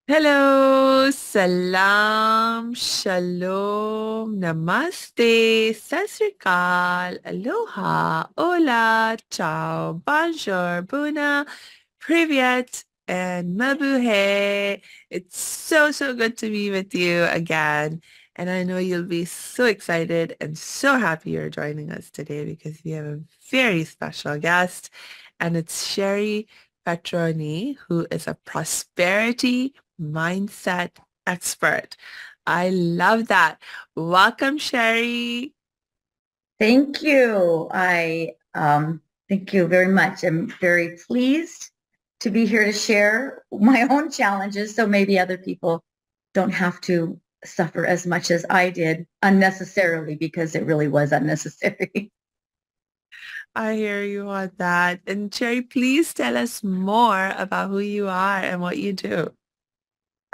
Hello, salam, shalom, namaste, sat sri akal, aloha, hola, ciao, bonjour, buna, privyet, and mabuhay. It's so good to be with you again. And I know you'll be so excited and so happy you're joining us today because we have a very special guest, and it's Cheri Petroni, who is a prosperity mindset expert. I love that. Welcome, Cheri. Thank you. Thank you very much. I'm very pleased to be here to share my own challenges so maybe other people don't have to suffer as much as I did unnecessarily because it really was unnecessary. I hear you on that. And Cheri, please tell us more about who you are and what you do.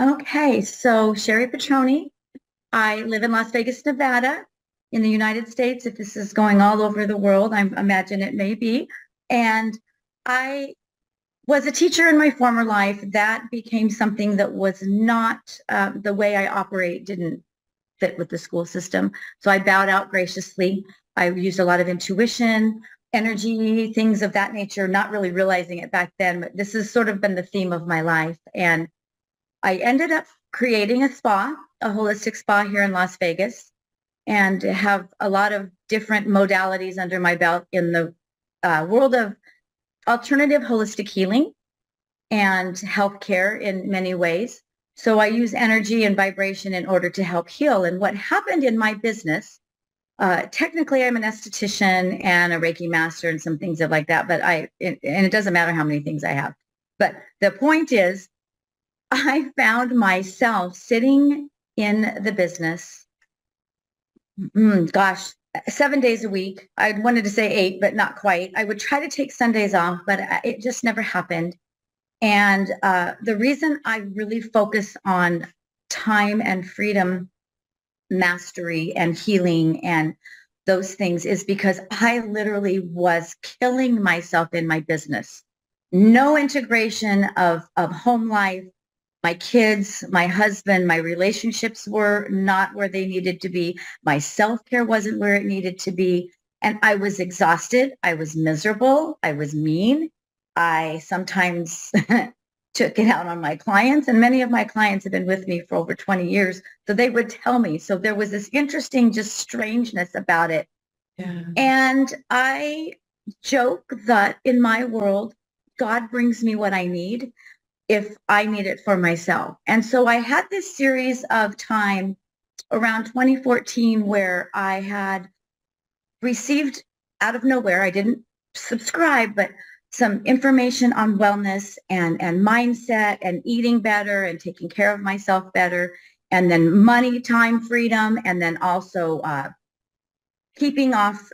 Okay, so Cheri Petroni, I live in Las Vegas, Nevada, in the United States. If this is going all over the world, I imagine it may be. And I was a teacher in my former life. That became something that was not the way I operate, didn't fit with the school system. So I bowed out graciously. I used a lot of intuition, energy, things of that nature, not really realizing it back then, but this has sort of been the theme of my life. And I ended up creating a spa, a holistic spa here in Las Vegas, and have a lot of different modalities under my belt in the world of alternative holistic healing and healthcare in many ways. So I use energy and vibration in order to help heal. And what happened in my business, technically I'm an esthetician and a Reiki master and some things like that, but and it doesn't matter how many things I have. But the point is, I found myself sitting in the business, gosh, 7 days a week. I wanted to say 8, but not quite. I would try to take Sundays off, but it just never happened. And the reason I really focus on time and freedom mastery and healing and those things is because I literally was killing myself in my business. No integration of home life, my kids, my husband, my relationships were not where they needed to be. My self-care wasn't where it needed to be. And I was exhausted. I was miserable. I was mean. I sometimes took it out on my clients, and many of my clients have been with me for over 20 years. So they would tell me. So there was this interesting, just strangeness about it. Yeah. And I joke that in my world, God brings me what I need if I need it for myself. And so I had this series of time around 2014 where I had received out of nowhere, I didn't subscribe, but some information on wellness and mindset and eating better and taking care of myself better. And then money, time, freedom, and then also keeping off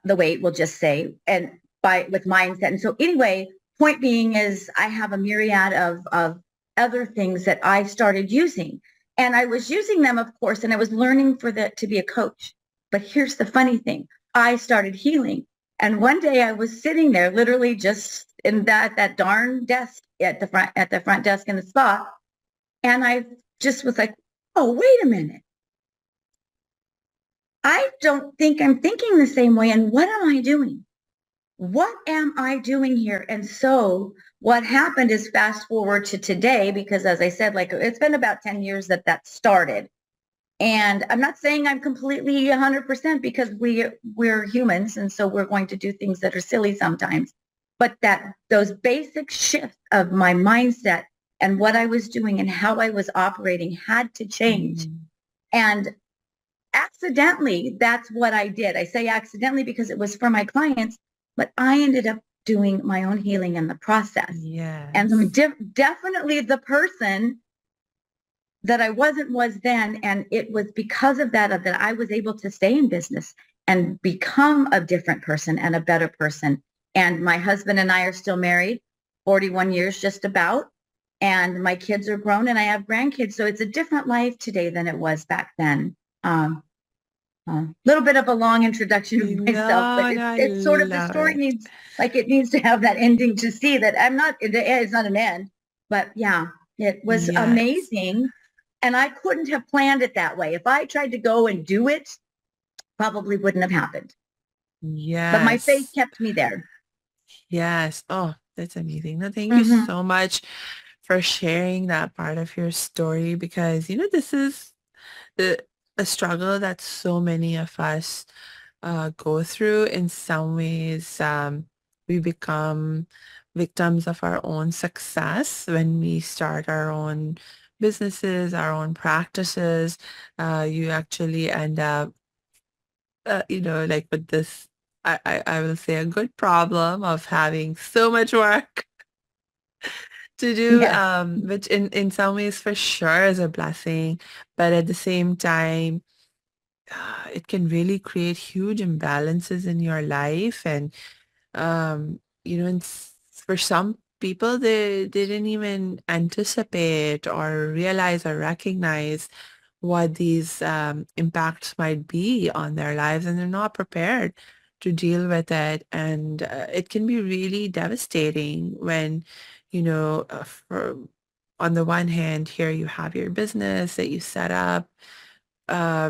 the weight, we'll just say, and by with mindset. And so anyway, point being is I have a myriad of other things that I started using. And I was using them, of course, and I was learning to be a coach. But here's the funny thing. I started healing. And one day I was sitting there literally just in that darn desk at the front desk in the spa. And I just was like, oh, wait a minute. I don't think I'm thinking the same way. And what am I doing? What am I doing here? And so what happened is fast forward to today, because as I said, like it's been about 10 years that started. And I'm not saying I'm completely 100% because we're humans. And so we're going to do things that are silly sometimes. But that those basic shifts of my mindset and what I was doing and how I was operating had to change. Mhm. And accidentally, that's what I did. I say accidentally because it was for my clients, but I ended up doing my own healing in the process. And I'm Yes. definitely the person that I wasn't was then. And it was because of that I was able to stay in business and become a different person and a better person. And my husband and I are still married, 41 years just about. And my kids are grown and I have grandkids. So it's a different life today than it was back then. Little bit of a long introduction of myself, but No, no, I it's sort of the love story it. needs like it needs to have that ending to see that I'm not it's not an end, but yeah, It was Yes. amazing. And I couldn't have planned it that way. If I tried to go and do it, probably wouldn't have happened. But my faith Yes. kept me there. Yes. Oh, that's amazing. No, thank you Hmm. so much for sharing that part of your story because, this is the a struggle that so many of us go through. In some ways, we become victims of our own success when we start our own businesses, our own practices. You actually end up, like with this, I will say a good problem of having so much work to do, Yes. which in some ways for sure is a blessing, but at the same time, it can really create huge imbalances in your life. And for some people, they didn't even anticipate or realize or recognize what these impacts might be on their lives, and they're not prepared to deal with it. And it can be really devastating when, on the one hand, here you have your business that you set up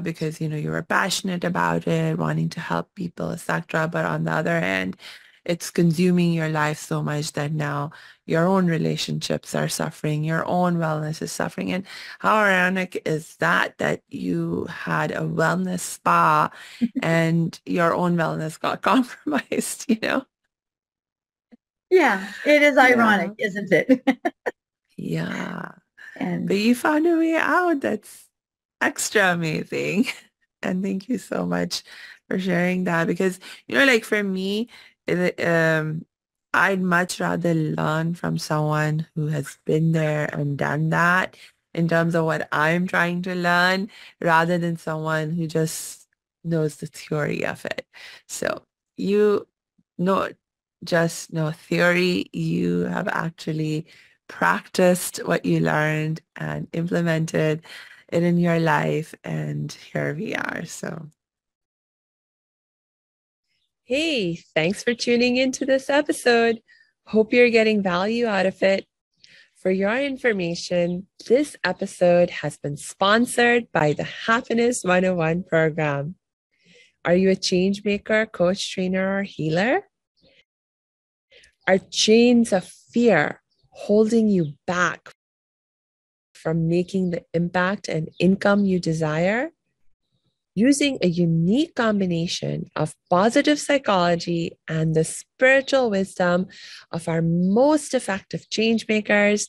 because you were passionate about it, wanting to help people, etc. But on the other hand, it's consuming your life so much that now your own relationships are suffering, your own wellness is suffering. And how ironic is that you had a wellness spa and your own wellness got compromised? Yeah, it is ironic, Yeah. isn't it? Yeah. But And you found a way out. That's extra amazing. And thank you so much for sharing that because, like for me, I'd much rather learn from someone who has been there and done that in terms of what I'm trying to learn rather than someone who just knows the theory of it. So you know, just know theory, you have actually practiced what you learned and implemented it in your life. And here we are. So, hey, thanks for tuning into this episode. Hope you're getting value out of it. For your information, this episode has been sponsored by the Happiness 101 program. Are you a change maker, coach, trainer, or healer? Are chains of fear holding you back from making the impact and income you desire? Using a unique combination of positive psychology and the spiritual wisdom of our most effective change makers,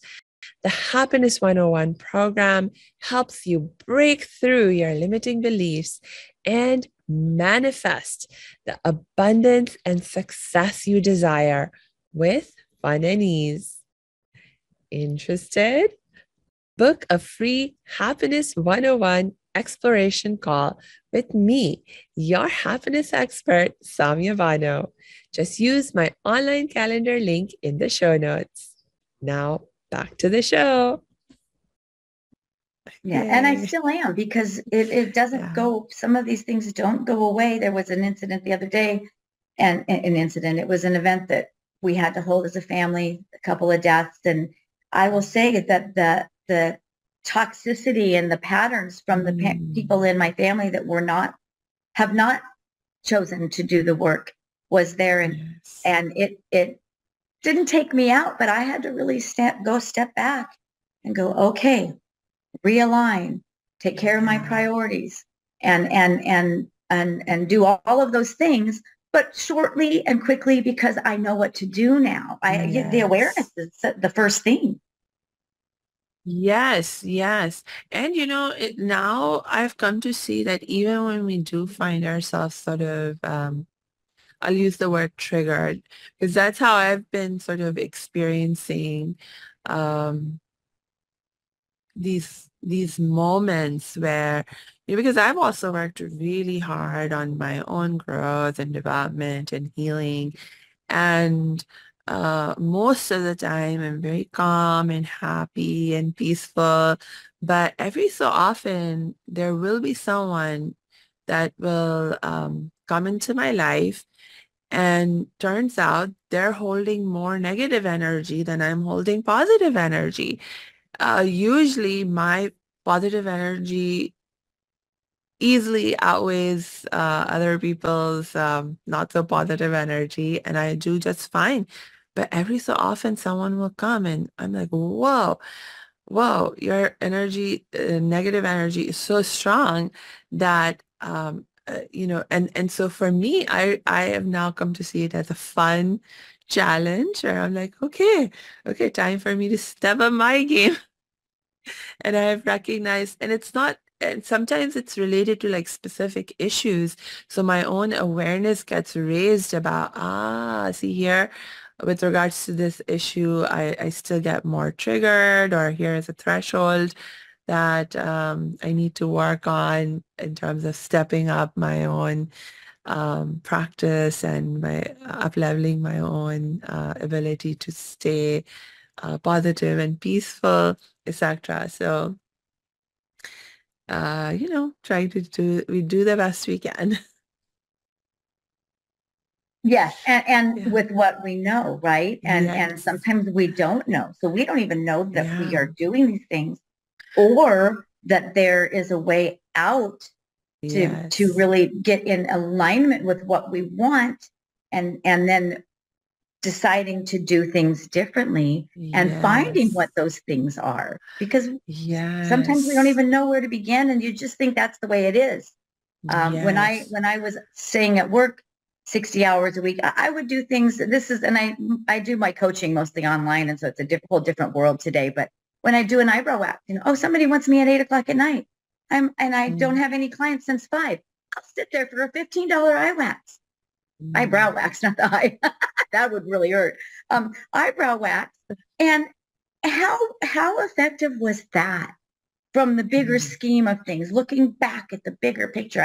the Happiness 101 program helps you break through your limiting beliefs and manifest the abundance and success you desire with fun and ease. Interested? Book a free Happiness 101 exploration call with me, your happiness expert, Samia Bano. Just use my online calendar link in the show notes. Now, back to the show. yeah, and I Yay. still am because it doesn't Yeah. go, some of these things don't go away. There was an incident the other day, and an incident, it was an event that we had to hold as a family, a couple of deaths. And I will say that the toxicity and the patterns from the people Mm, in my family that have not chosen to do the work was there. yes. And it didn't take me out, but I had to really step back and go, okay, realign, take care of my Yeah. priorities, and do all of those things, but shortly and quickly because I know what to do now. The awareness Yes. is the first thing. Yes, yes. And now I've come to see that even when we do find ourselves sort of I'll use the word triggered because that's how I've been sort of experiencing um, these moments where, because I've also worked really hard on my own growth and development and healing. And most of the time, I'm very calm and happy and peaceful. But every so often, there will be someone that will come into my life and turns out they're holding more negative energy than I'm holding positive energy. Usually my positive energy easily outweighs other people's not so positive energy, and I do just fine. But every so often, someone will come, and I'm like, whoa, whoa, your energy, negative energy is so strong that and so for me, I have now come to see it as a fun challenge, where I'm like, okay, time for me to step up my game. And I've recognized, and it's not, and sometimes it's related to like specific issues. So my own awareness gets raised about, see here, with regards to this issue, I still get more triggered, or here is a threshold that I need to work on in terms of stepping up my own practice and my up leveling my own ability to stay positive and peaceful, etc. So trying to we do the best we can. Yes, and Yeah. with what we know, right? And Yes. sometimes we don't know. So we don't even know that we Yeah. are doing these things or that there is a way out to Yes. really get in alignment with what we want and then deciding to do things differently and finding what Yes. those things are because sometimes we don't Yes. even know where to begin and you just think that's the way it is. When I Yes. when I was staying at work 60 hours a week, I would do things. This is, and I do my coaching mostly online, and so it's a whole different world today. But when I do an eyebrow wax, oh, somebody wants me at 8 o'clock at night. And I don't Mm, have any clients since 5. I'll sit there for a $15 eye wax, eyebrow mm, wax, not the eye. That would really hurt. Eyebrow wax, and how effective was that? From the bigger mm, scheme of things, looking back at the bigger picture.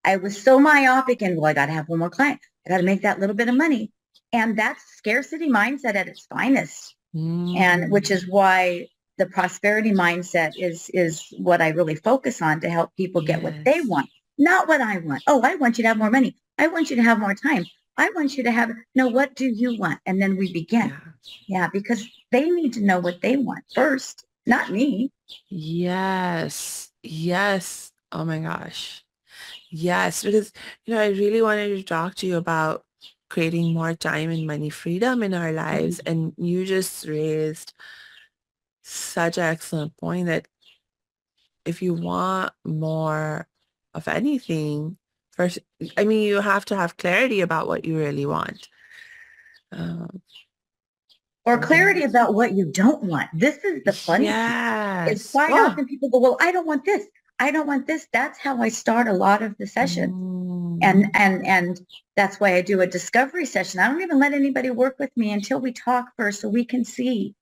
I was so myopic and, well, I got to have one more client. I got to make that little bit of money. And that's scarcity mindset at its finest. And which mm. is why the prosperity mindset is what I really focus on to help people get what they Yes. want, not what I want. Oh, I want you to have more money. I want you to have more time. I want you to have, no, what do you want? And then we begin. Yeah. Yeah, because they need to know what they want first, not me. Yes. Yes. Oh my gosh. Yes, because I really wanted to talk to you about creating more time and money freedom in our lives. And you just raised such an excellent point that if you want more of anything, first, I mean, you have to have clarity about what you really want. Um, Or yeah. clarity about what you don't want. This is the funny piece. Is Yes. quite Oh. often people go, well, I don't want this. I don't want this. That's how I start a lot of the sessions. And Mm, and and that's why I do a discovery session. I don't even let anybody work with me until we talk first so we can see,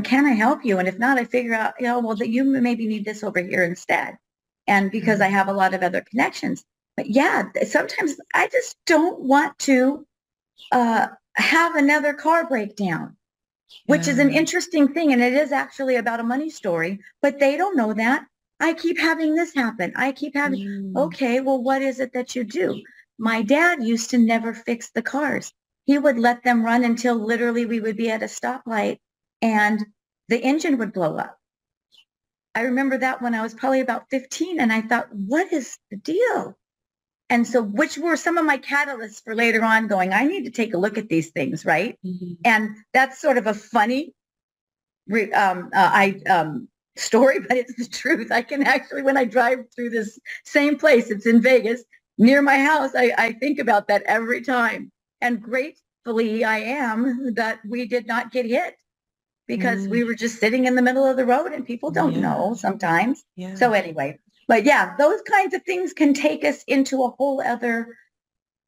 can I help you? And if not, I figure out, well, that you maybe need this over here instead. And because I yeah. have a lot of other connections. But yeah, sometimes I just don't want to uh, have another car breakdown, which is an Yeah. interesting thing. And it is actually about a money story, but they don't know that. I keep having this happen. I keep having, Mm, okay, well, what is it that you do? My dad used to never fix the cars. He would let them run until literally we would be at a stoplight and the engine would blow up. I remember that when I was probably about 15 and I thought, what is the deal? And so, which were some of my catalysts for later on going, I need to take a look at these things, right? mhm. And that's sort of a funny I story, but it's the truth. I can actually, when I drive through this same place, it's in Vegas near my house. I think about that every time, and gratefully I am that we did not get hit because Mm, we were just sitting in the middle of the road, and people don't yeah. know sometimes. Yeah. So anyway, but yeah, those kinds of things can take us into a whole other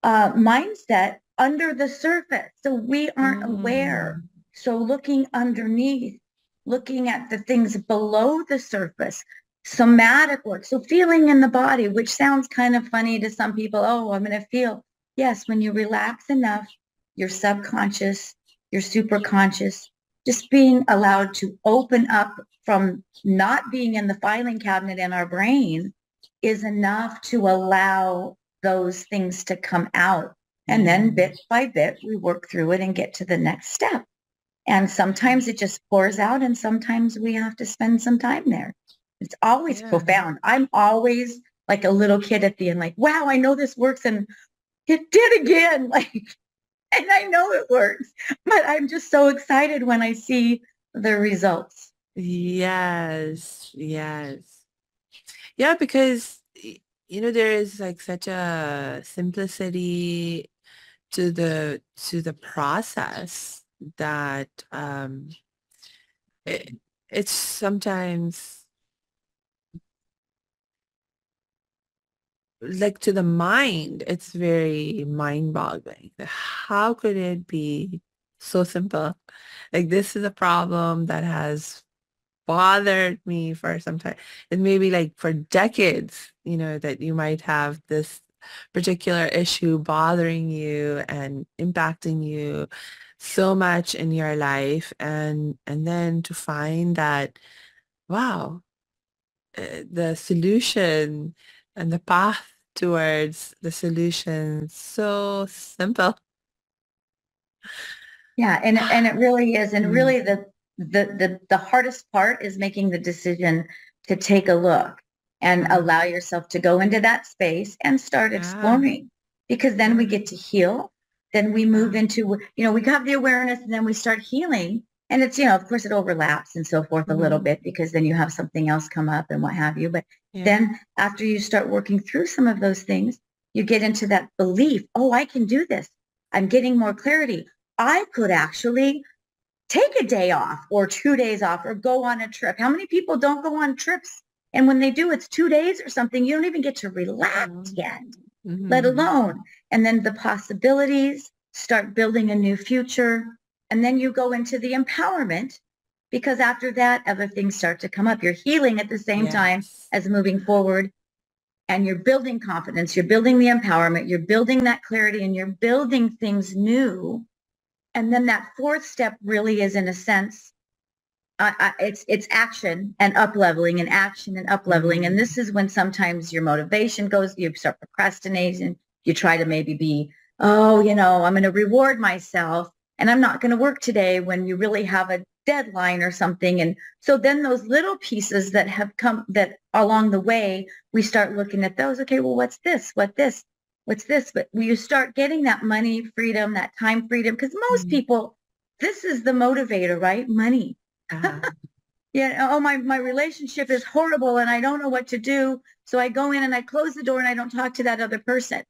mindset under the surface. So we aren't aware. Mm, So looking underneath, looking at the things below the surface, somatic work. So feeling in the body, which sounds kind of funny to some people. Oh, I'm going to feel. Yes, when you relax enough, your subconscious, your superconscious, just being allowed to open up from not being in the filing cabinet in our brain is enough to allow those things to come out. And then mm. bit by bit, we work through it and get to the next step. And sometimes it just pours out and sometimes we have to spend some time there. It's always Yeah. profound. I'm always like a little kid at the end, like, wow, I know this works and it did again. Like, and I know it works, but I'm just so excited when I see the results. Yes. Yes. Yeah, because there is like such a simplicity to the process that it, it's sometimes like to the mind, it's very mind-boggling. How could it be so simple? Like this is a problem that has bothered me for some time. And maybe like for decades, that you might have this particular issue bothering you and impacting you so much in your life. And then to find that, wow, the solution and the path towards the solution so simple. Yeah, and it really is. And Mm, really the hardest part is making the decision to take a look and mm, allow yourself to go into that space and start yeah, exploring. Because then we yeah, get to heal. Then we move yeah. into, we have the awareness and then we start healing. And it's, of course it overlaps and so forth a little Mhm, bit because then you have something else come up and what have you. But yeah. then after you start working through some of those things, you get into that belief, oh, I can do this. I'm getting more clarity. I could actually take a day off or 2 days off or go on a trip. How many people don't go on trips? And when they do, it's 2 days or something. You don't even get to relax Mhm, yet, let mhm, alone. And then the possibilities start building a new future. And then you go into the empowerment because after that, other things start to come up. You're healing at the same time yes. as moving forward and you're building confidence. You're building the empowerment. You're building that clarity and you're building things new and then that fourth step really is, in a sense, it's action and up leveling and action and up leveling. And Mm, this is when sometimes your motivation goes, you start procrastinating. You try to maybe be, oh, I'm going to reward myself and I'm not going to work today when you really have a deadline or something. And so then those little pieces that have come that along the way, we start looking at those. Okay, well, what's this? What's this? But when you start getting that money freedom, that time freedom, because most mm, people, this is the motivator, right? Money. uh-huh. Yeah. Oh, my relationship is horrible and I don't know what to do. So I go in and I close the door and I don't talk to that other person.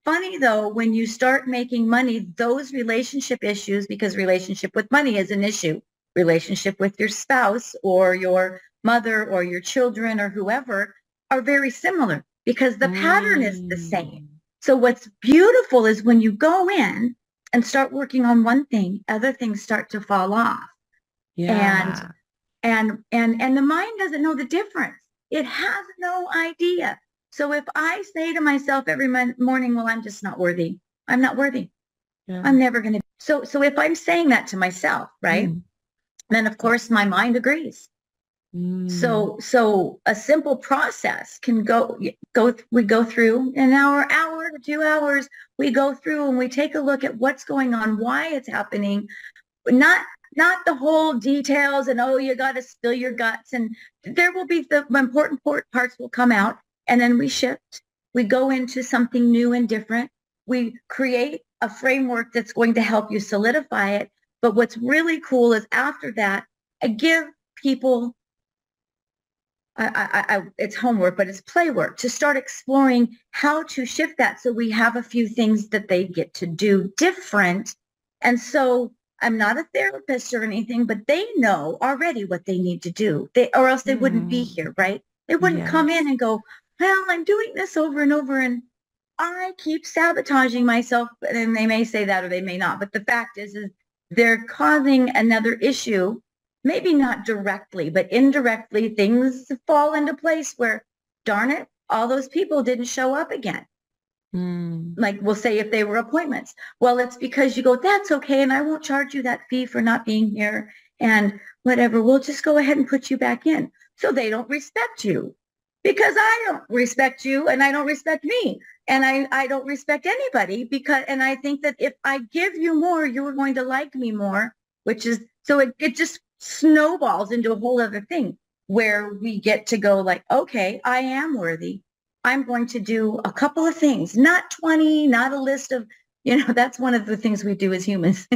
Funny though, when you start making money, those relationship issues, because relationship with money is an issue, relationship with your spouse or your mother or your children or whoever are very similar because the pattern is the same. Mm, So what's beautiful is when you go in and start working on one thing, other things start to fall off. And yeah. and the mind doesn't know the difference. It has no idea. So if I say to myself every morning, well, I'm just not worthy. I'm not worthy. Yeah. I'm never going to. So if I'm saying that to myself, right? Mm, Then of course my mind agrees. mm, So a simple process can we go through an hour to 2 hours. We go through and we take a look at what's going on, why it's happening, not not the whole details and oh you got to spill your guts and there will be the important parts will come out and then we shift, we go into something new and different, we create a framework that's going to help you solidify it. But what's really cool is after that I give people it's homework, but it's play work to start exploring how to shift that. So we have a few things that they get to do different. And so I'm not a therapist or anything, but they know already what they need to do. Or else they wouldn't be mm, here, right? They wouldn't come in yes. and go, well, I'm doing this over and over and I keep sabotaging myself. And they may say that or they may not. But the fact is they're causing another issue, maybe not directly, but indirectly, things fall into place where, darn it, all those people didn't show up again. Mm, Like we'll say if they were appointments. Well, it's because you go, that's okay. And I won't charge you that fee for not being here and whatever. We'll just go ahead and put you back in. So they don't respect you because I don't respect you and I don't respect me. And I don't respect anybody because, and I think that if I give you more, you're going to like me more, which is, so it just snowballs into a whole other thing where we get to go like, okay, I am worthy. I'm going to do a couple of things, not 20, not a list of, that's one of the things we do as humans.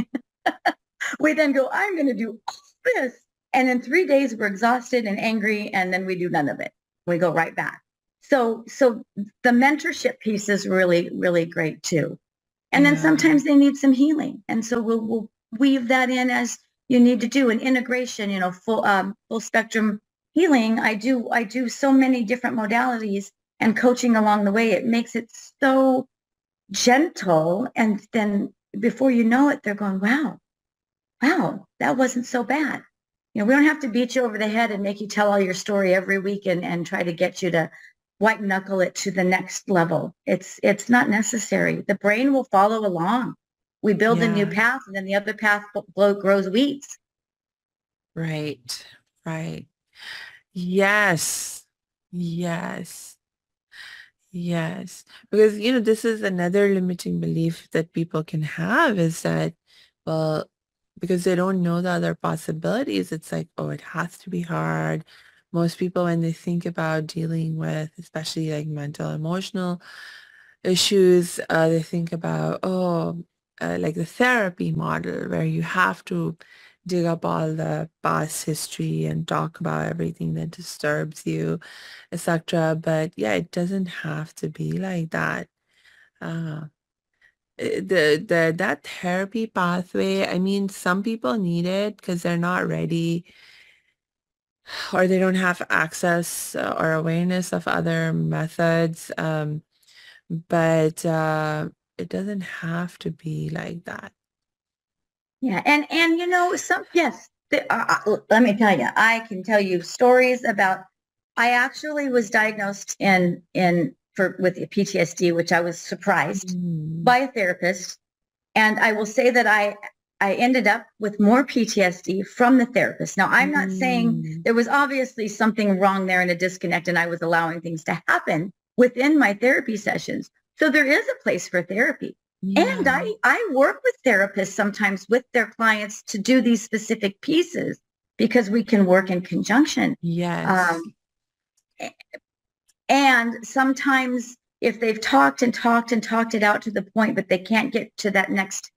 We then go, I'm going to do all this. And in 3 days, we're exhausted and angry, and then we do none of it. We go right back. So the mentorship piece is really, really great too. And then Yeah. sometimes they need some healing. And so we'll weave that in as you need to do an integration, full spectrum healing. I do so many different modalities and coaching along the way. It makes it so gentle. And then before you know it, they're going, wow, that wasn't so bad. We don't have to beat you over the head and make you tell all your story every week and try to get you to white knuckle it to the next level. It's not necessary. The brain will follow along. We build a new Yeah. path, and then the other path grows weeds. Right. Right. Yes. Yes. Yes. Because, this is another limiting belief that people can have is that, well, because they don't know the other possibilities, it's like, oh, it has to be hard. Most people, when they think about dealing with, especially like mental, emotional issues, they think about, like the therapy model where you have to dig up all the past history and talk about everything that disturbs you, etc. But yeah, it doesn't have to be like that. Uh, the that therapy pathway, I mean, some people need it because they're not ready or they don't have access or awareness of other methods. But it doesn't have to be like that. Yeah, and yes. Let me tell you, I can tell you stories about. I actually was diagnosed with PTSD, which I was surprised Mm, by a therapist. And I will say that I ended up with more PTSD from the therapist. Now, I'm not saying mm, there was obviously something wrong there and a disconnect, and I was allowing things to happen within my therapy sessions. So there is a place for therapy. And yeah. I work with therapists sometimes with their clients to do these specific pieces because we can work in conjunction. Yes. Um, and sometimes if they've talked and talked and talked it out to the point, but they can't get to that next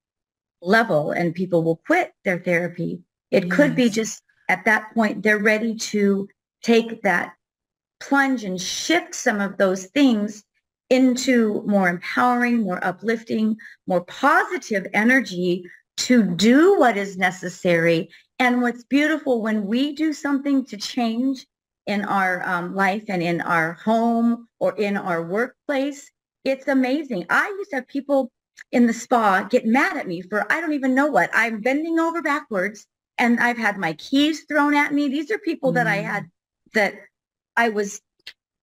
level and people will quit their therapy, it could be Yes. just at that point they're ready to take that plunge and shift some of those things into more empowering, more uplifting, more positive energy to do what is necessary. And what's beautiful when we do something to change in our life and in our home or in our workplace, it's amazing. I used to have people in the spa get mad at me for I don't even know what. I'm bending over backwards and I've had my keys thrown at me. These are people that I had Mm, that I was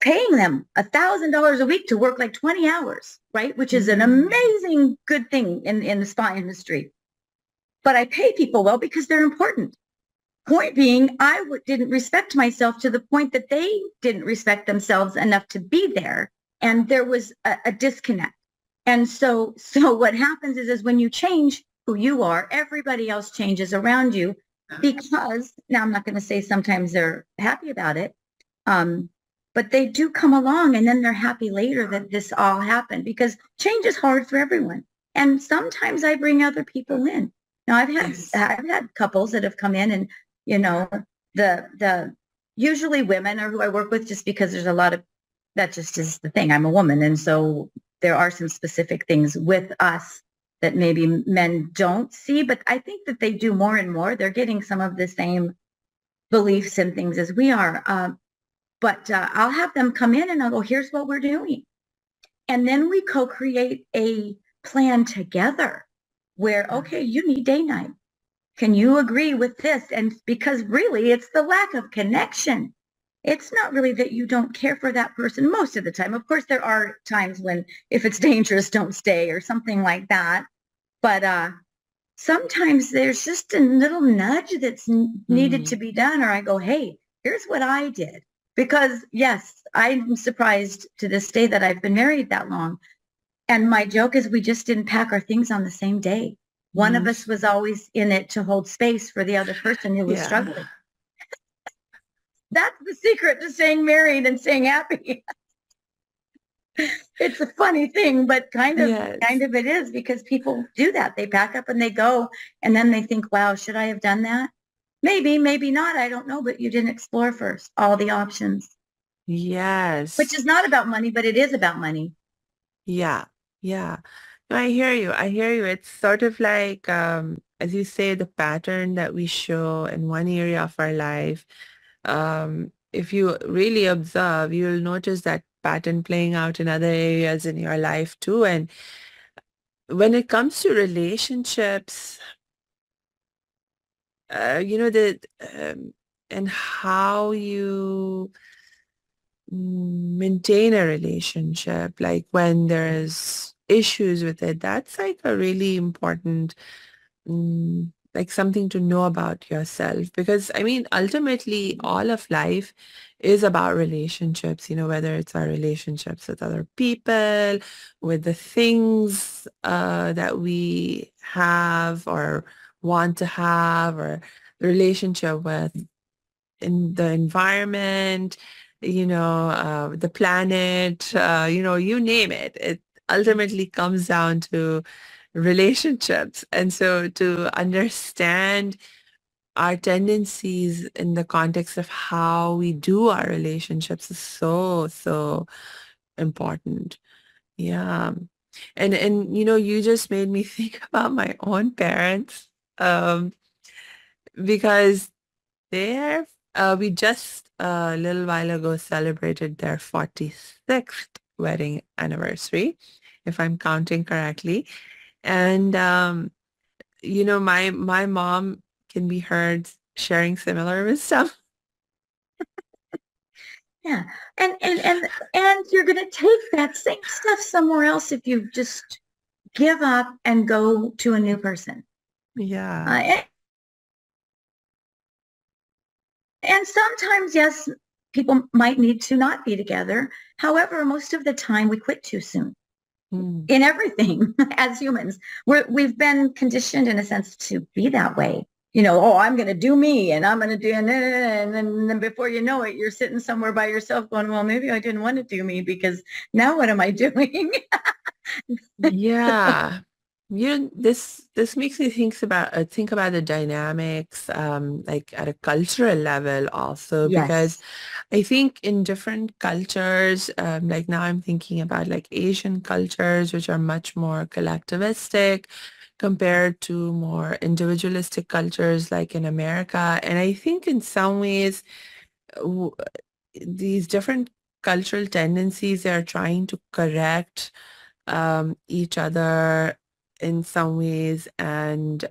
paying them $1,000 a week to work like 20 hours, right? Which is an mm, amazing good thing in the spa industry. But I pay people well because they're important. Point being, didn't respect myself to the point that they didn't respect themselves enough to be there. And there was a disconnect. And so what happens is when you change who you are, everybody else changes around you because now I'm not going to say sometimes they're happy about it. Um, but they do come along and then they're happy later that this all happened because change is hard for everyone. And sometimes I bring other people in. Now yes. I've had couples that have come in and, you know, the usually women are who I work with just because there's a lot of that just is the thing. I'm a woman. And so there are some specific things with us that maybe men don't see, but I think that they do more and more. They're getting some of the same beliefs and things as we are. But I'll have them come in and I'll go, here's what we're doing. And then we co-create a plan together where, okay, you need day night. Can you agree with this? And because really it's the lack of connection. It's not really that you don't care for that person most of the time. Of course, there are times when if it's dangerous, don't stay or something like that. But sometimes there's just a little nudge that's needed to Mm, be done. Or I go, hey, here's what I did. Because yes, I'm surprised to this day that I've been married that long. And my joke is we just didn't pack our things on the same day. One of us was always in it to hold space for the other person who was Yeah. struggling. That's the secret to staying married and staying happy. It's a funny thing, but kind Yes. of it is, because people do that. They pack up and they go, and then they think, wow, should I have done that? Maybe, maybe not. I don't know, but you didn't explore first all the options, which Yes. is not about money, but it is about money. Yeah. Yeah. No, I hear you. I hear you. It's sort of like, as you say, the pattern that we show in one area of our life. If you really observe, you'll notice that pattern playing out in other areas in your life too. And when it comes to relationships, the and how you maintain a relationship, like when there's issues with it, that's like a really important, like something to know about yourself. Because I mean, ultimately, all of life is about relationships, whether it's our relationships with other people, with the things that we have or want to have, or the relationship with in the environment, the planet, you name it. It ultimately comes down to relationships. And so to understand our tendencies in the context of how we do our relationships is so, so important. Yeah. And you just made me think about my own parents. Um, because they're, we just a little while ago celebrated their 46th wedding anniversary, if I'm counting correctly. And, my mom can be heard sharing similar wisdom. Yeah. And you're going to take that same stuff somewhere else if you just give up and go to a new person. Yeah. And sometimes, yes, people might need to not be together. However, most of the time we quit too soon Mm. in everything as humans. We've been conditioned in a sense to be that way. Oh, I'm going to do me and I'm going to do, and then before you know it, you're sitting somewhere by yourself going, well, maybe I didn't want to do me, because now what am I doing? Yeah. This makes me think about the dynamics, like at a cultural level also, because Yes. I think in different cultures, like now I'm thinking about like Asian cultures, which are much more collectivistic compared to more individualistic cultures like in America. And I think in some ways, w- these different cultural tendencies are trying to correct each other in some ways, and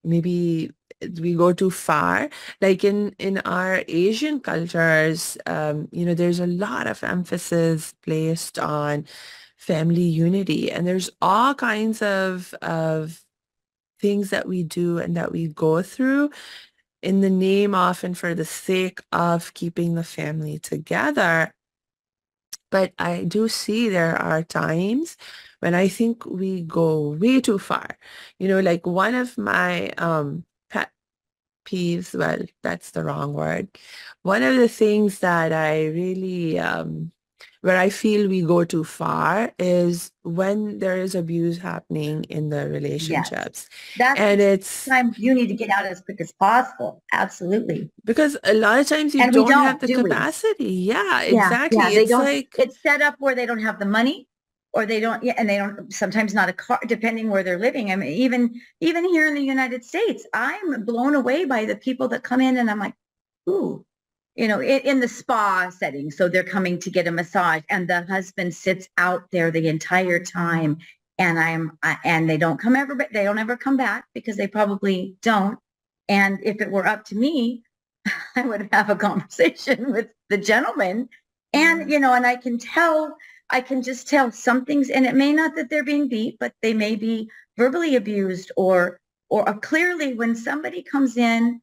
maybe we go too far. Like in our Asian cultures, there's a lot of emphasis placed on family unity, and there's all kinds of things that we do and that we go through in the name of and for the sake of keeping the family together. But I do see there are times when I think we go way too far. Like one of my pet peeves, well, that's the wrong word. One of the things that I really, where I feel we go too far is when there is abuse happening in the Yes. relationships. That's And the it's time you need to get out as quick as possible. Absolutely. because a lot of times you And we don't have don't, the do we? capacity. Yeah, Yeah, exactly. they It's don't. like, It's set up where they don't have the money, or they don't, yeah, and they don't, sometimes not a car, depending where they're living. I mean, even here in the United States, I'm blown away by the people that come in, and I'm like, ooh, in the spa setting. So they're coming to get a massage, and the husband sits out there the entire time, and and they don't ever come back, because they probably don't. And if it were up to me, I would have a conversation with the gentleman. And, yeah. and I can just tell some things, and it may not that they're being beat, but they may be verbally abused, or clearly when somebody comes in,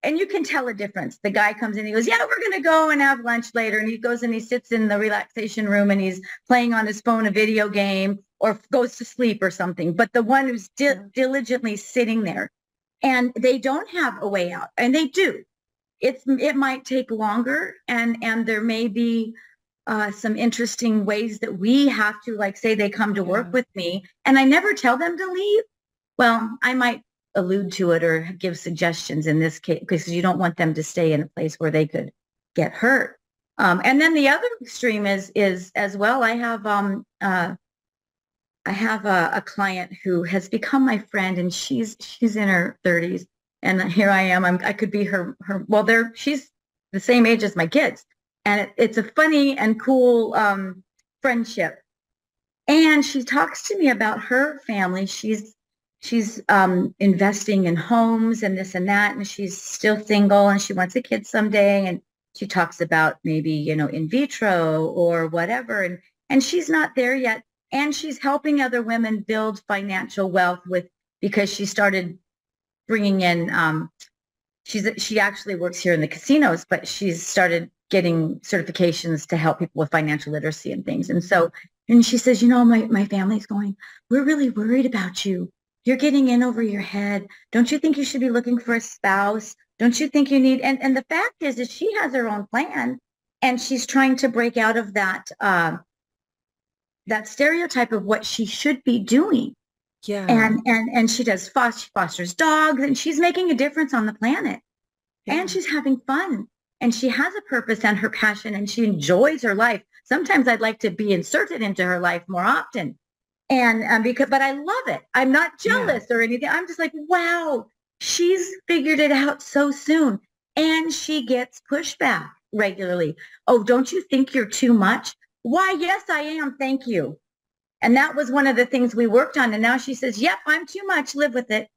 and you can tell a difference. The guy comes in, he goes, yeah, we're going to go and have lunch later. And he goes and he sits in the relaxation room and he's playing on his phone a video game, or goes to sleep or something, but the one who's diligently sitting there, and they don't have a way out, and they do. It might take longer, and there may be some interesting ways that we have to, like, say they come to work with me, and I never tell them to leave. Well, I might allude to it or give suggestions in this case, because you don't want them to stay in a place where they could get hurt. And then the other extreme is as well. I have a client who has become my friend, and she's in her 30s, and here I am. I could be her. Well, she's the same age as my kids, and it's a funny and cool friendship. And she talks to me about her family. She's investing in homes and this and that, and she's still single, and she wants a kid someday. And she talks about maybe, in vitro or whatever, and she's not there yet. And she's helping other women build financial wealth because she started bringing in, she actually works here in the casinos, but she's started getting certifications to help people with financial literacy and things. And she says, my family's going, we're really worried about you. You're getting in over your head. Don't you think you should be looking for a spouse? Don't you think you need, and the fact is that she has her own plan, and she's trying to break out of that, that stereotype of what she should be doing. Yeah. And she does she fosters dogs, and she's making a difference on the planet. Yeah. And she's having fun, and she has a purpose and her passion, and she enjoys her life. Sometimes I'd like to be inserted into her life more often. And but I love it. I'm not jealous or anything. I'm just like, wow, she's figured it out so soon. And she gets pushback regularly. Oh, don't you think you're too much? Why, yes, I am. Thank you. And that was one of the things we worked on. And now she says, yep, I'm too much. Live with it.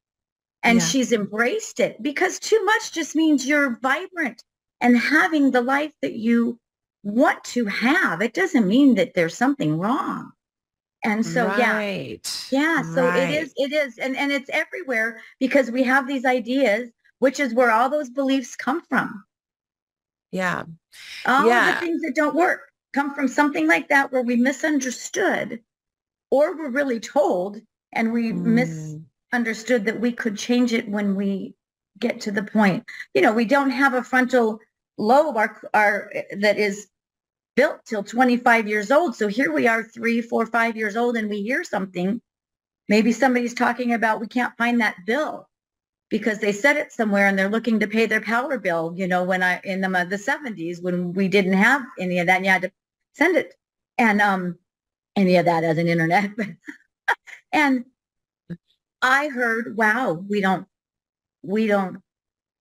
And she's embraced it, because too much just means you're vibrant and having the life that you want to have. It doesn't mean that there's something wrong. And so, So it is. And it's everywhere, because we have these ideas, which is where all those beliefs come from. Yeah. All of the things that don't work come from something like that, where we misunderstood, or we're really told, and we misunderstood that we could change it when we get to the point. We don't have a frontal lobe our that is built till 25 years old. So here we are, 3, 4, 5 years old, and we hear something. Maybe somebody's talking about, we can't find that bill because they said it somewhere, and they're looking to pay their power bill, when in the 70s, when we didn't have any of that, and you had to send it. And any of that as an internet. And I heard, wow, we don't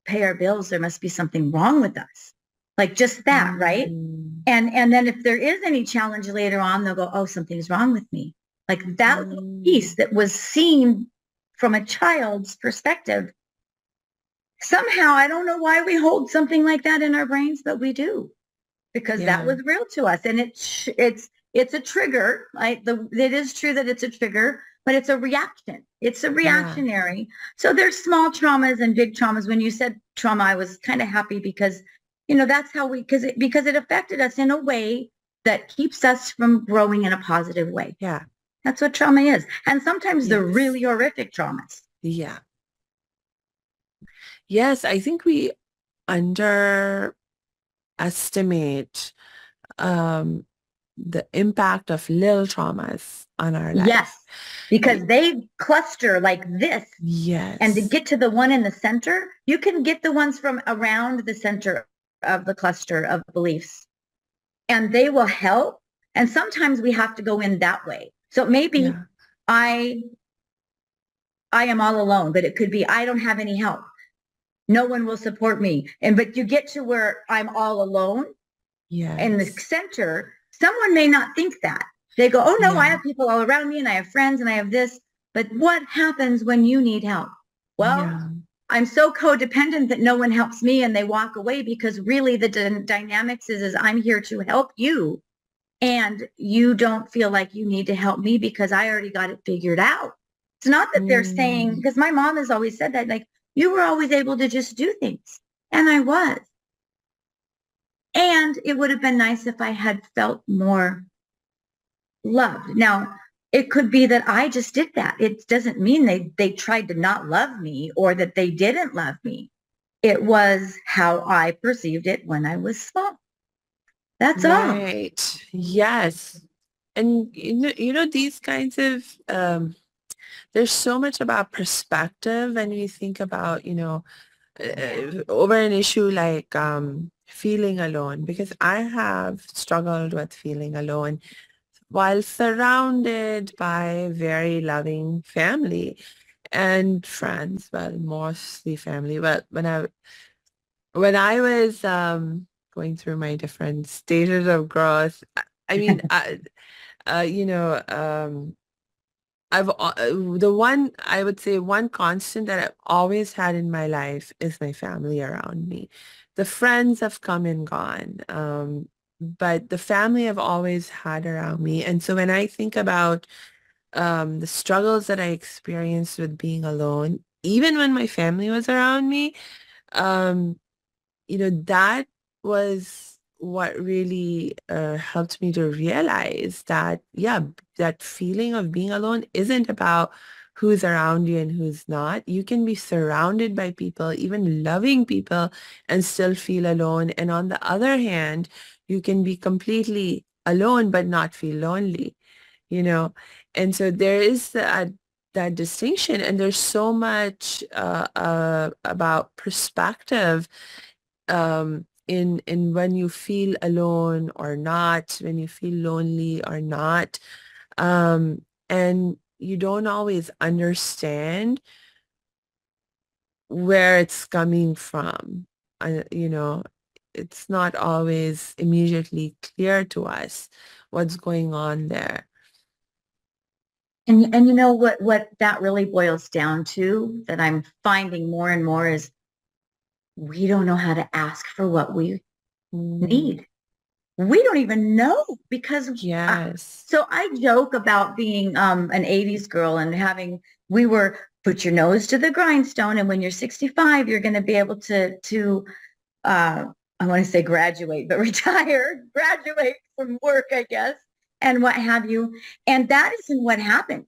pay our bills. There must be something wrong with us. Like just that, right? And then if there is any challenge later on, they'll go, oh, something's wrong with me. Like that piece that was seen from a child's perspective. Somehow, I don't know why we hold something like that in our brains, but we do, because that was real to us. And it's a trigger. It is true that it's a trigger, but it's a reaction. It's a reactionary. So there's small traumas and big traumas. When you said trauma, I was kind of happy, because that's how because it affected us in a way that keeps us from growing in a positive way. Yeah. That's what trauma is. And sometimes they're really horrific traumas. Yeah. Yes, I think we underestimate the impact of little traumas on our life. Yes, because they cluster like this. Yes. And to get to the one in the center, you can get the ones from around the center of the cluster of beliefs, and they will help. And sometimes we have to go in that way. So maybe I am all alone, but it could be I don't have any help. No one will support me. But you get to where I'm all alone in the center. Someone may not think that. They go, oh, no, I have people all around me, and I have friends, and I have this. But what happens when you need help? Well, I'm so codependent that no one helps me, and they walk away, because really the dynamics is I'm here to help you, and you don't feel like you need to help me because I already got it figured out. It's not that they're saying, because my mom has always said that, like, you were always able to just do things. And I was. And it would have been nice if I had felt more loved. Now, it could be that I just did that. It doesn't mean they tried to not love me or that they didn't love me. It was how I perceived it when I was small. That's all. Right. Yes. And these kinds of there's so much about perspective when we think about, over an issue like feeling alone, because I have struggled with feeling alone while surrounded by very loving family and friends, well, mostly family. But when I was going through my different stages of growth, I mean, you know, the one I would say one constant that I've always had in my life is my family around me. The friends have come and gone, but the family I've always had around me. And so when I think about the struggles that I experienced with being alone, even when my family was around me, um, that was what really helped me to realize that, yeah, that feeling of being alone isn't about who's around you and who's not. You can be surrounded by people, even loving people, and still feel alone. And on the other hand, you can be completely alone but not feel lonely, you know? And so there is that distinction, and there's so much about perspective in when you feel alone or not, when you feel lonely or not. And you don't always understand where it's coming from. It's not always immediately clear to us what's going on there. And you know what that really boils down to that I'm finding more and more is we don't know how to ask for what we Mm, need. We don't even know because yes. so I joke about being an 80s girl and we were put your nose to the grindstone, and when you're 65 you're going to be able to I want to say graduate, but retire, graduate from work, I guess, and what have you. And that isn't what happened.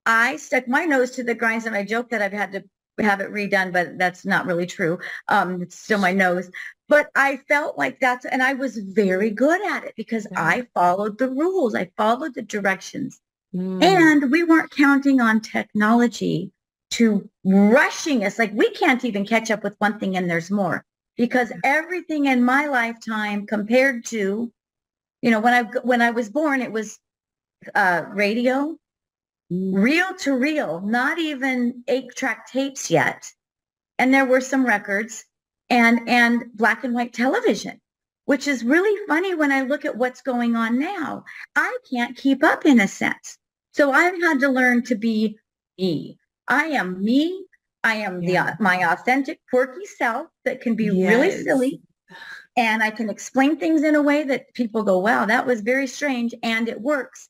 I stuck my nose to the grindstone. I joke that I've had to have it redone, but that's not really true. It's still my nose. But I felt like and I was very good at it because Yeah. I followed the rules. I followed the directions. Mm, And we weren't counting on technology to rushing us. Like we can't even catch up with one thing and there's more because everything in my lifetime compared to, when I was born, it was radio, mm, reel to reel, not even 8-track tapes yet. And there were some records and black and white television, which is really funny when I look at what's going on now. I can't keep up in a sense. So I've had to learn to be me. I am me. I am yeah. my authentic, quirky self that can be really Yes. silly. And I can explain things in a way that people go, wow, that was very strange. And it works.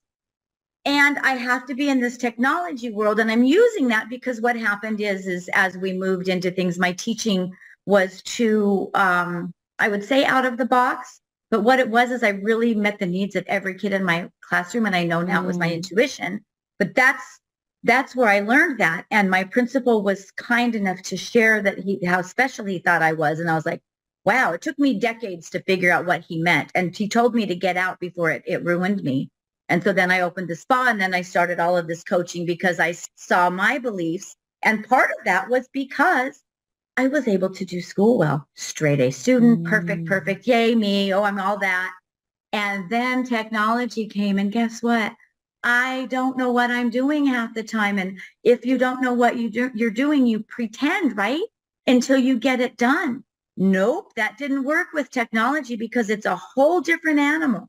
And I have to be in this technology world. And I'm using that because what happened is as we moved into things, my teaching was too, I would say out of the box. But what it was is I really met the needs of every kid in my classroom. And I know now it was my Mm, intuition, but that's where I learned that. And my principal was kind enough to share that how special he thought I was. And I was like, wow, it took me decades to figure out what he meant. And he told me to get out before it ruined me. And so then I opened the spa and then I started all of this coaching because I saw my beliefs. And part of that was because I was able to do school well. Straight A student, perfect, mm. perfect. Yay, me. Oh, I'm all that. And then technology came and guess what? I don't know what I'm doing half the time. And if you don't know what you're doing, you pretend, right? Until you get it done. Nope, that didn't work with technology because it's a whole different animal.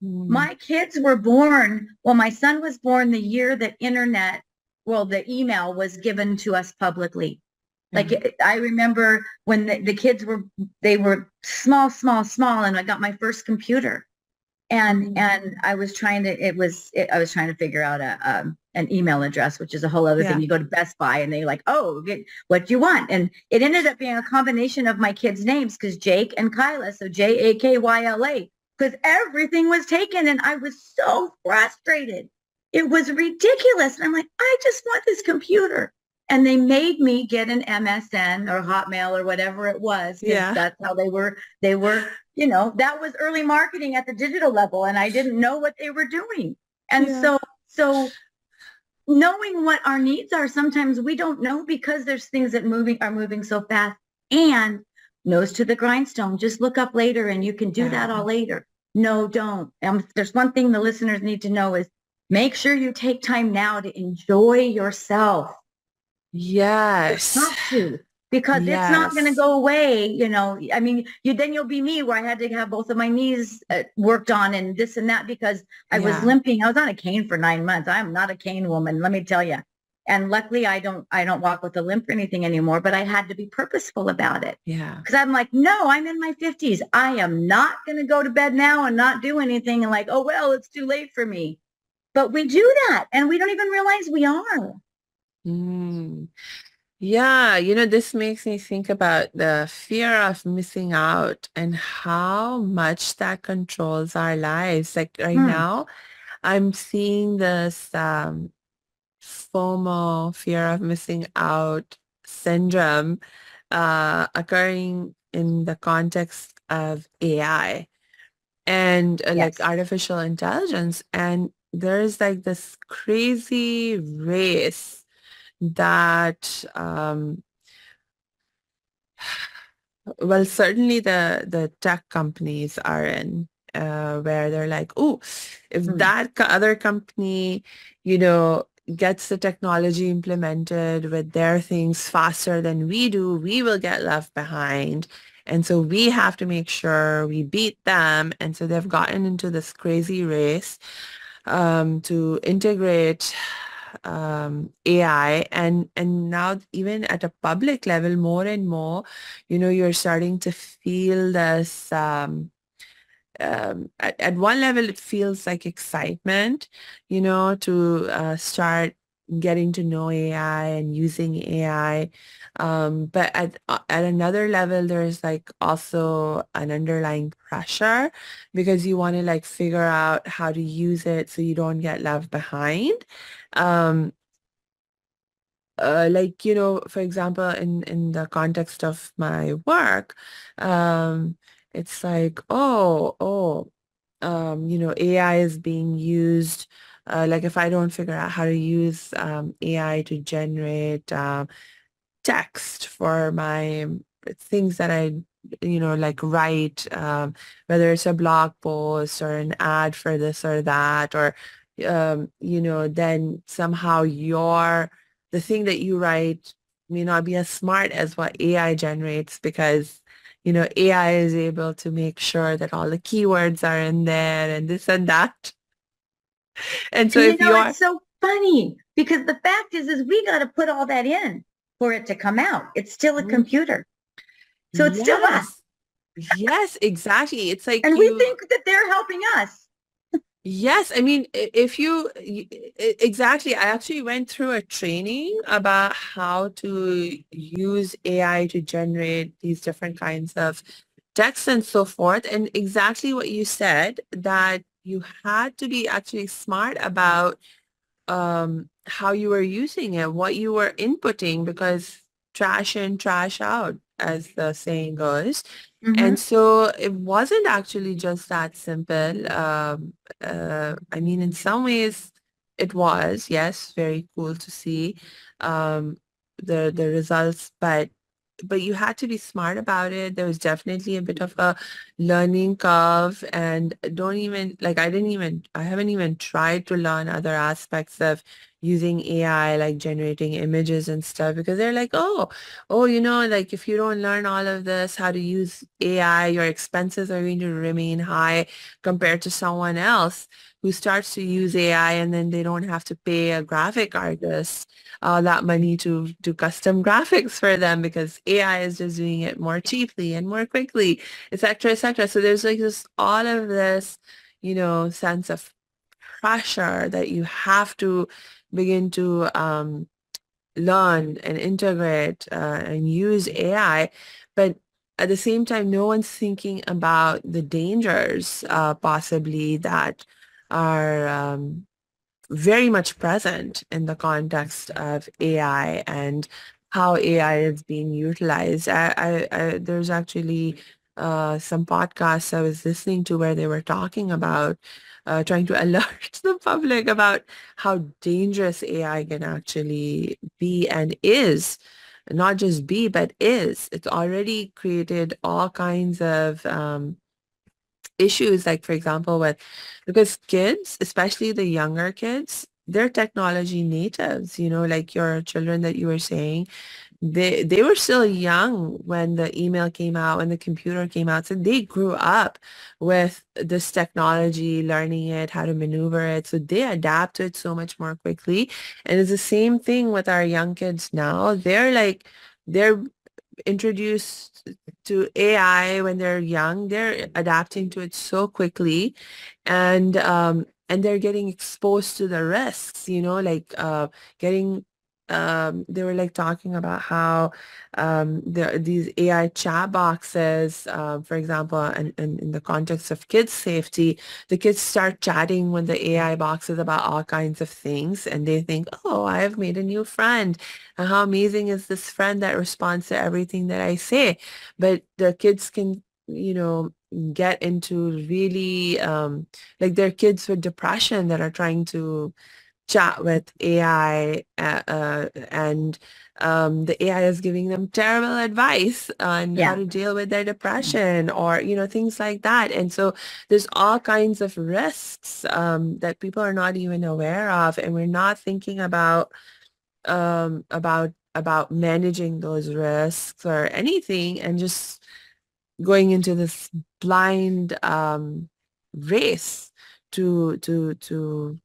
Mm, My kids were born, well, my son was born the year that the email was given to us publicly. yeah. Like I remember when the kids they were small, small, small, and I got my first computer. Mm, And I was I was trying to figure out an email address, which is a whole other thing. yeah. You go to Best Buy and they like, oh, what do you want? And it ended up being a combination of my kids' names because Jake and Kyla, so Jakyla, because everything was taken and I was so frustrated. It was ridiculous. And I'm like, I just want this computer. And they made me get an MSN or Hotmail or whatever it was, because Yeah. that's how that was early marketing at the digital level. And I didn't know what they were doing. And Yeah. so knowing what our needs are, sometimes we don't know because there's things that are moving so fast. And nose to the grindstone, just look up later and you can do that Yeah. all later. No, don't. There's one thing the listeners need to know is make sure you take time now to enjoy yourself. You Yes. have to, because it's not going to Yes. go away. I mean, you'll be me, where I had to have both of my knees worked on and this and that, because I was Yeah. limping. I was on a cane for 9 months. I'm not a cane woman, let me tell you. And luckily I don't walk with a limp or anything anymore, but I had to be purposeful about it, Yeah. because I'm like, no, I'm in my 50s. I am not going to go to bed now and not do anything and like, oh, well, it's too late for me. But we do that and we don't even realize we are. Mm. Yeah, this makes me think about the fear of missing out and how much that controls our lives. Like right Hmm. now, I'm seeing this FOMO, fear of missing out syndrome, occurring in the context of AI and like Yes. artificial intelligence. And there's like this crazy race that well, certainly the tech companies are in, where they're like, oh, if Hmm. that other company, you know, gets the technology implemented with their things faster than we do, we will get left behind. And so we have to make sure we beat them. And so they've gotten into this crazy race to integrate AI, and now even at a public level, more and more, you're starting to feel this. At one level, it feels like excitement, to start getting to know AI and using AI. But at another level, there's like also an underlying pressure because you want to like figure out how to use it so you don't get left behind. Um, like for example, in the context of my work, um it's like, AI is being used, like if I don't figure out how to use AI to generate text for my things that I, like write, whether it's a blog post or an ad for this or that, or, then somehow the thing that you write may not be as smart as what AI generates because, AI is able to make sure that all the keywords are in there and this and that. And so And if you're, it's so funny because the fact is we got to put all that in for it to come out. It's still a mm, computer. So it's still us. yes, yes, exactly. It's like And we think that they're helping us. yes, I mean, if exactly, I actually went through a training about how to use AI to generate these different kinds of text and so forth. And exactly what you said, that you had to be actually smart about how you were using it, what you were inputting, because trash in, trash out, as the saying goes. And Mm-hmm. so it wasn't actually just that simple. I mean, in some ways, it was, yes, very cool to see um, the results, but you had to be smart about it. There was definitely a bit of a learning curve, and don't even like I haven't even tried to learn other aspects of using AI, like generating images and stuff, because they're like, oh, like if you don't learn all of this, how to use AI, your expenses are going to remain high compared to someone else who starts to use AI and then they don't have to pay a graphic artist that money to do custom graphics for them because AI is just doing it more cheaply and more quickly, et cetera, et cetera. So there's like just all of this, sense of pressure that you have to begin to learn and integrate and use AI. But at the same time, no one's thinking about the dangers possibly that are very much present in the context of AI and how AI is being utilized. There's actually some podcasts I was listening to where they were talking about trying to alert the public about how dangerous AI can actually be and is. Not just be, but is. It's already created all kinds of issues, like for example, with because kids, especially the younger kids, they're technology natives, like your children that you were saying, they were still young when the email came out, when the computer came out. So they grew up with this technology, learning it, how to maneuver it. So they adapt to it so much more quickly. And it's the same thing with our young kids now. They're introduced to AI when they're young. They're adapting to it so quickly, and they're getting exposed to the risks. Like getting. They were like talking about how these AI chat boxes, for example, and in the context of kids' safety, the kids start chatting with the AI boxes about all kinds of things, and they think, "Oh, I have made a new friend. And how amazing is this friend that responds to everything that I say?" But the kids can, get into really, like they're kids with depression that are trying to chat with AI, and the AI is giving them terrible advice on how Yeah. to deal with their depression or, things like that. And so there's all kinds of risks that people are not even aware of, and we're not thinking about managing those risks or anything, and just going into this blind race to to to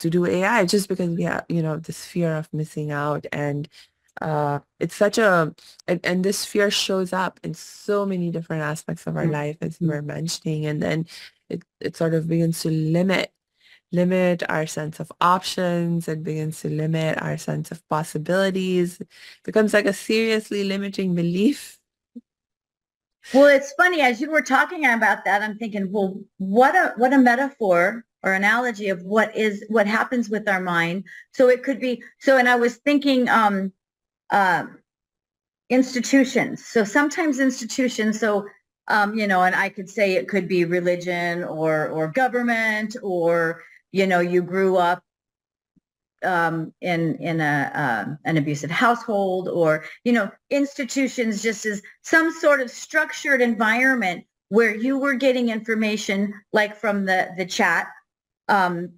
to do AI, just because we have, this fear of missing out. And it's such and this fear shows up in so many different aspects of our life, as you were mentioning. And then it sort of begins to limit our sense of options. It begins to limit our sense of possibilities. It becomes like a seriously limiting belief. Well, it's funny as you were talking about that, I'm thinking, well, what a metaphor or analogy of what happens with our mind. So it could be so, and I was thinking uh institutions. So sometimes institutions, so and I could say it could be religion or government, or you grew up in an abusive household, or institutions just as some sort of structured environment where you were getting information like from the chat um,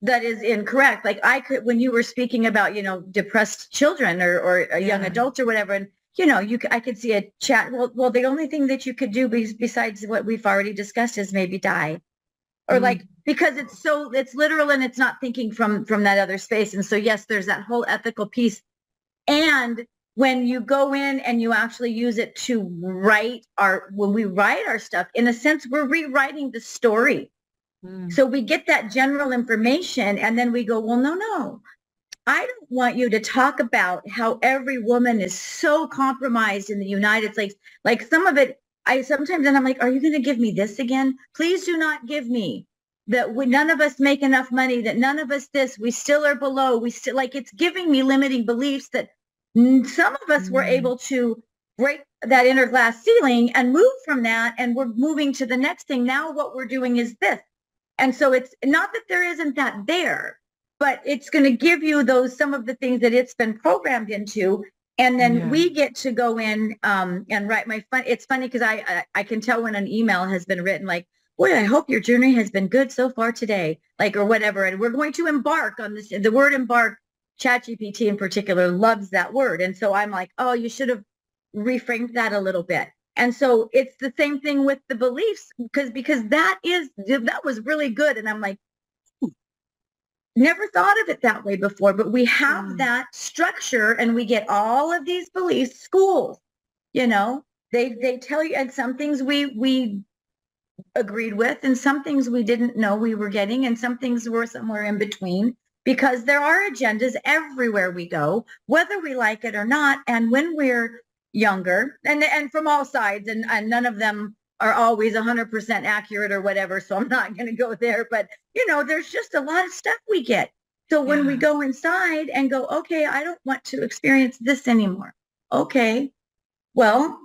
that is incorrect. Like I could, when you were speaking about depressed children or young Yeah. adults or whatever, and I could see a chat. Well, the only thing that you could do besides what we've already discussed is maybe die, or like, Mm. because it's literal and it's not thinking from that other space. And so yes, there's that whole ethical piece. And when you go in and you actually use it to when we write our stuff, in a sense we're rewriting the story. Mm. So we get that general information and then we go, well, no, I don't want you to talk about how every woman is so compromised in the United States. Like some of it, I sometimes, and I'm like, are you going to give me this again? Please do not give me that none of us make enough money, that none of us this, we still are below. We still, like, it's giving me limiting beliefs that some of us were Mm. able to break that inner glass ceiling and move from that. And we're moving to the next thing. Now what we're doing is this. And so it's not that there isn't that there, but it's going to give you some of the things that it's been programmed into. And then Yeah. we get to go in and write it's funny because I can tell when an email has been written, like, boy, I hope your journey has been good so far today, like, or whatever. And we're going to embark on this. The word embark, ChatGPT in particular, loves that word. And so I'm like, oh, you should have reframed that a little bit. And so it's the same thing with the beliefs, because that was really good. And I'm like, never thought of it that way before, but we have Mm. that structure and we get all of these beliefs. Schools, they tell you, and some things we agreed with and some things we didn't know we were getting, and some things were somewhere in between, because there are agendas everywhere we go, whether we like it or not. And when we're younger, and from all sides, and none of them are always 100% accurate or whatever. So I'm not going to go there. But, there's just a lot of stuff we get. So when we Yeah. go inside and go, okay, I don't want to experience this anymore. Okay, well,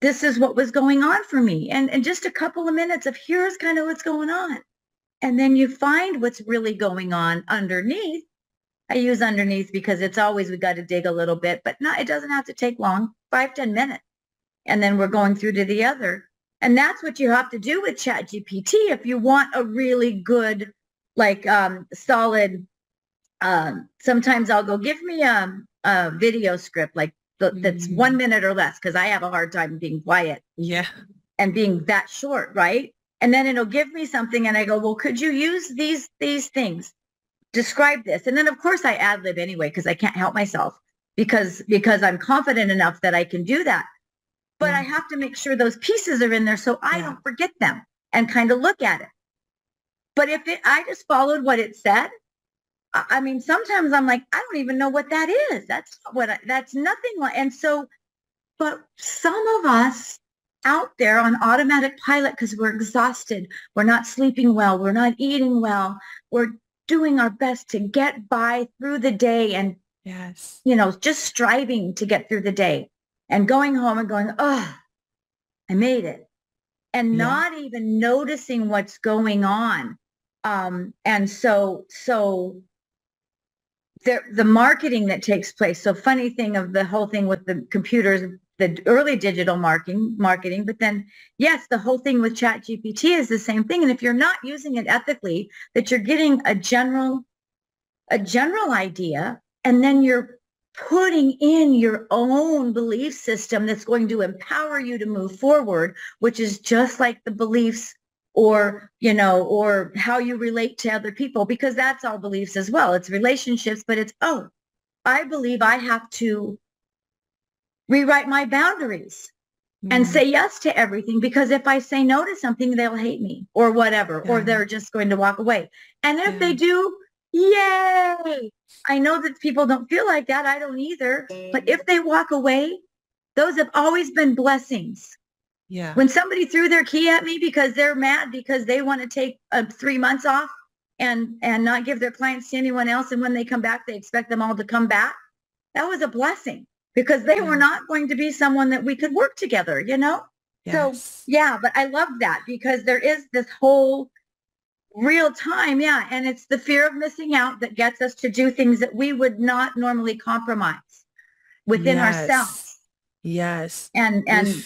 this is what was going on for me. And just a couple of minutes of here's kind of what's going on. And then you find what's really going on underneath. I use underneath because it's always, we got to dig a little bit, but it doesn't have to take long, 5-10 minutes. And then we're going through to the other. And that's what you have to do with ChatGPT if you want a really good, like solid, sometimes I'll go, give me a video script, like that's 1 minute or less, because I have a hard time being quiet. Yeah. And being that short, right? And then it'll give me something and I go, well, could you use these things? Describe this. And then of course I ad lib anyway, because I can't help myself because I'm confident enough that I can do that. But I have to make sure those pieces are in there so I don't forget them and kind of look at it. But if I just followed what it said, I mean, sometimes I'm like, I don't even know what that is. That's not that's nothing like, and so, but some of us out there on automatic pilot because we're exhausted, we're not sleeping well, we're not eating well, we're doing our best to get by through the day and, just striving to get through the day and going home and going, oh, I made it. And not even noticing what's going on. And so the marketing that takes place. So funny thing of the whole thing with the computers, the early digital marketing, but then yes, the whole thing with ChatGPT is the same thing. And if you're not using it ethically, that you're getting a general idea, and then you're putting in your own belief system that's going to empower you to move forward, which is just like the beliefs or how you relate to other people, because that's all beliefs as well. It's relationships, but it's, I believe I have to rewrite my boundaries and say yes to everything, because if I say no to something, they'll hate me or whatever, or they're just going to walk away. And if they do, yay. I know that people don't feel like that. I don't either. But if they walk away, those have always been blessings. Yeah. When somebody threw their key at me because they're mad because they want to take 3 months off and not give their clients to anyone else, and when they come back, they expect them all to come back, that was a blessing, because they were not going to be someone that we could work together, Yes. So, but I love that, because there is this whole real time. Yeah. And it's the fear of missing out that gets us to do things that we would not normally compromise within ourselves. Yes. And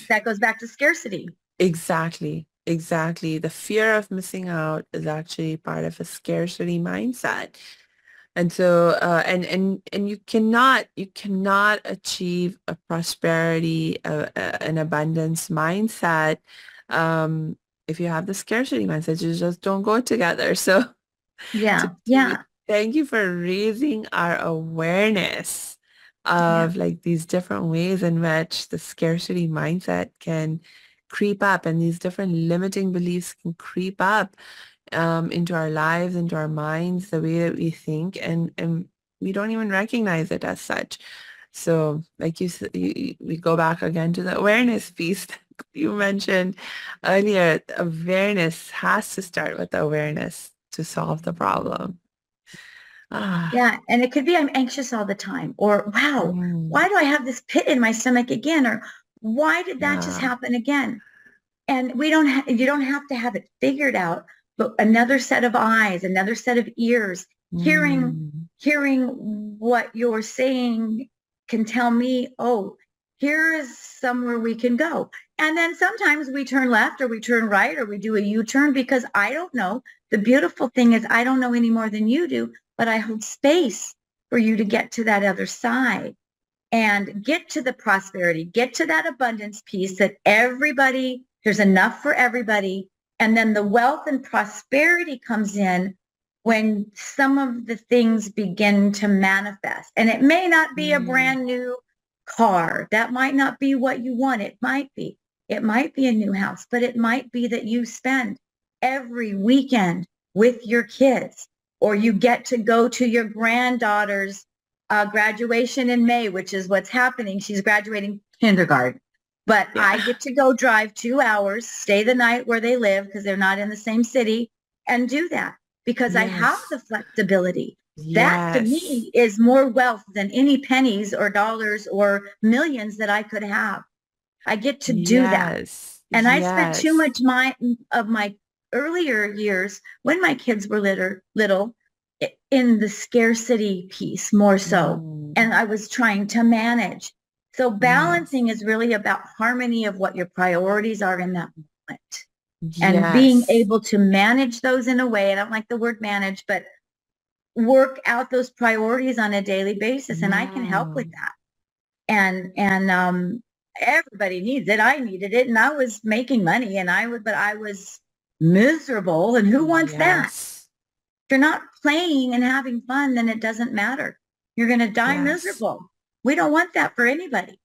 that goes back to scarcity. Exactly. The fear of missing out is actually part of a scarcity mindset. And so, and you cannot achieve a prosperity, an abundance mindset, if you have the scarcity mindset. You just don't go together. So, thank you for raising our awareness of like these different ways in which the scarcity mindset can creep up, and these different limiting beliefs can creep up into our lives, into our minds, the way that we think, and we don't even recognize it as such. So like you said, we go back again to the awareness piece that you mentioned earlier. Awareness has to start with the awareness to solve the problem. Yeah. And it could be, I'm anxious all the time, or wow, why do I have this pit in my stomach again? Or why did that just happen again? And you don't have to have it figured out, but another set of eyes, another set of ears, hearing what you're saying can tell me, oh, here is somewhere we can go. And then sometimes we turn left or we turn right or we do a U-turn, because I don't know. The beautiful thing is I don't know any more than you do, but I hold space for you to get to that other side and get to the prosperity, get to that abundance piece that there's enough for everybody. And then the wealth and prosperity comes in when some of the things begin to manifest. And it may not be a brand new car. That might not be what you want. It might be. It might be a new house, but it might be that you spend every weekend with your kids, or you get to go to your granddaughter's graduation in May, which is what's happening. She's graduating kindergarten. But I Yeah. get to go drive 2 hours, stay the night where they live because they're not in the same city, and do that because I have Yes. the flexibility. That to Yes. me is more wealth than any pennies or dollars or millions that I could have. I get to do that. Yes. And I spent too Yes. much of my earlier years when my kids were little in the scarcity piece more so. Mm, And I was trying to manage. So yes. balancing is really about harmony of what your priorities are in that moment and being Yes. able to manage those in a way. I don't like the word manage, but work out those priorities on a daily basis. And I can help with Mm, that. And everybody needs it. I needed it, and I was making money, and but I was miserable. And who wants that? yes. If you're not playing and having fun, then it doesn't matter. You're going to die Yes. miserable. We don't want that for anybody.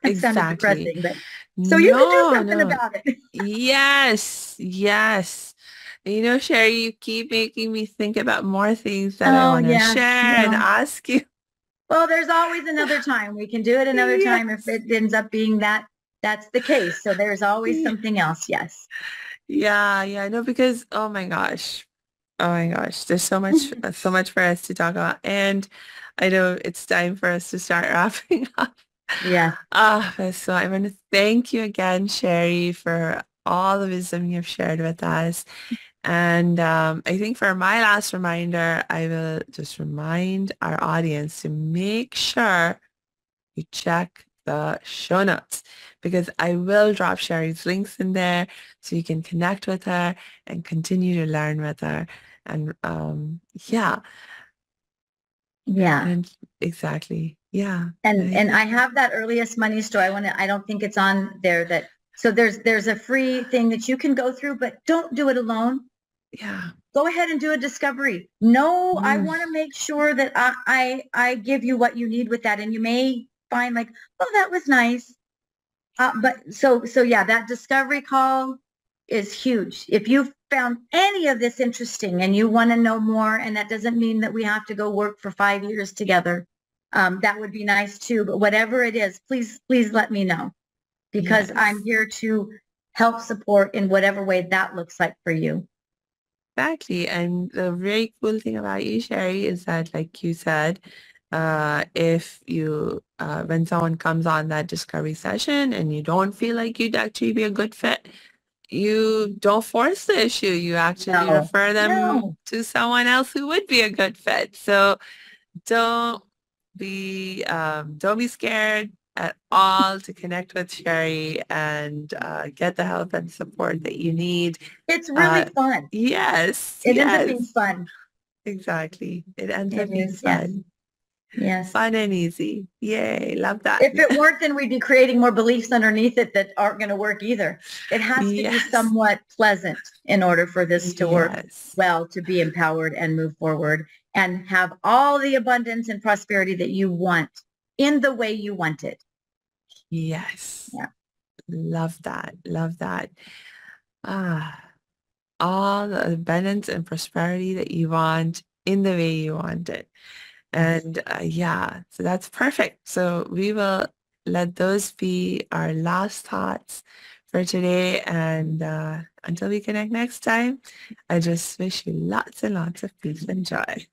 That sounded Exactly. depressing, but so you can do No, something no. about it. Yes. Yes. Sherry, you keep making me think about more things that I Oh, want to yes. share and Well, ask you. well, there's always another time. We can do it another time if Yes. it ends up being that's the case. So there's always Yeah. something else. Yes. Yeah, yeah, no, because oh my gosh. Oh my gosh, there's so much for us to talk about. And I know it's time for us to start wrapping up. Yes. So I want to thank you again, Sherry, for all the wisdom you've shared with us. And I think for my last reminder, I will just remind our audience to make sure you check the show notes because I will drop Sherry's links in there so you can connect with her and continue to learn with her. And yeah, Yeah. and exactly. Yeah. And I And I think, have that earliest money store. I don't think it's on there that so there's a free thing that you can go through, but don't do it alone. yeah. Go ahead and do a discovery. No, I Mm, want to make sure that I give you what you need with that. And you may find like, oh, that was nice. But so yeah, that discovery call is huge. If you found any of this interesting and you want to know more, and that doesn't mean that we have to go work for 5 years together, that would be nice too. But whatever it is, please let me know because I'm yes. here to help support in whatever way that looks like for you. Exactly. And the very cool thing about you, Sherry, is that, like you said, if when someone comes on that discovery session and you don't feel like you'd actually be a good fit, you don't force the issue. You actually No, refer them no, to someone else who would be a good fit. So don't don't be scared at all to connect with Sherry and get the help and support that you need. it's really Uh, fun. yes, It ends up yes, being fun. exactly. It ends It up being is, yes, fun. yes. Fun and easy. Yay, love that. If it weren't, then we'd be creating more beliefs underneath it that aren't going to work either. It has to be Yes, somewhat pleasant in order for this to work yes, well, to be empowered and move forward and have all the abundance and prosperity that you want in the way you want it. yes. Yeah. Love that. Love that. Ah, all the abundance and prosperity that you want in the way you want it. Yes. And yeah, so that's perfect. So we will let those be our last thoughts for today. And until we connect next time, I just wish you lots and lots of peace and joy.